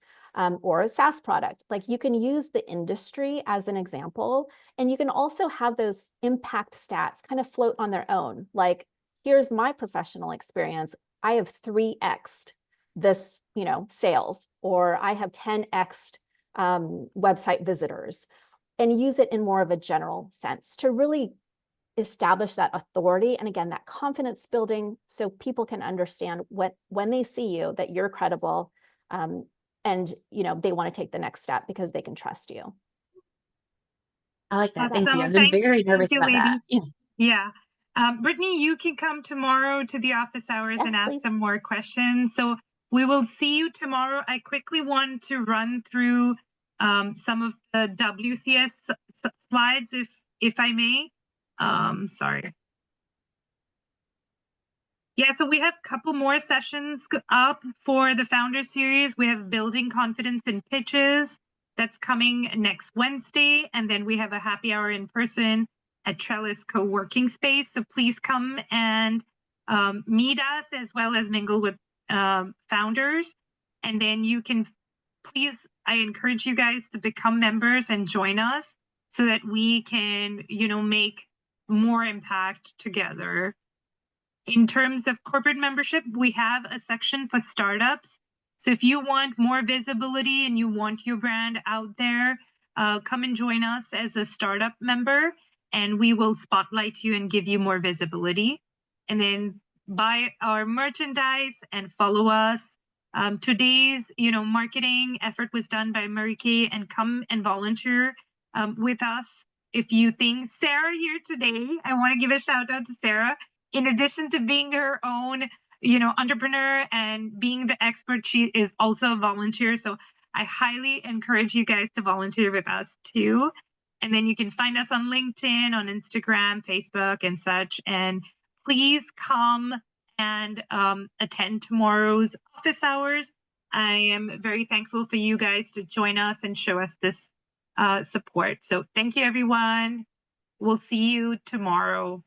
or a SaaS product. Like, you can use the industry as an example, and you can also have those impact stats kind of float on their own. Like, here's my professional experience. I have 3x'd this, you know, sales, or I have 10x'd website visitors, and use it in more of a general sense to really establish that authority. And again, that confidence building, so people can understand when they see you that you're credible, and you know, they want to take the next step because they can trust you. I like that. Thank you. I've Awesome. been very nervous about that. Yeah. Brittany, you can come tomorrow to the office hours and ask some more questions. So we will see you tomorrow. I quickly want to run through some of the WCS slides, if I may. Sorry. Yeah, so we have a couple more sessions up for the Founder Series. We have Building Confidence in Pitches. That's coming next Wednesday. And then we have a happy hour in person at Trellis Co-working Space. So please come and meet us, as well as mingle with founders. And then you can, please, I encourage you guys to become members and join us so that we can, you know, make more impact together. In terms of corporate membership, we have a section for startups. So if you want more visibility and you want your brand out there, come and join us as a startup member, and we will spotlight you and give you more visibility. And then buy our merchandise and follow us. Today's, you know, marketing effort was done by Mary Kay, and come and volunteer with us. If you think Sarah here today, I want to give a shout out to Sarah. In addition to being her own, you know, entrepreneur and being the expert, she is also a volunteer. So I highly encourage you guys to volunteer with us too. And then you can find us on LinkedIn, on Instagram, Facebook, and such. And please come and attend tomorrow's office hours. I am very thankful for you guys to join us and show us this support. So thank you, everyone. We'll see you tomorrow.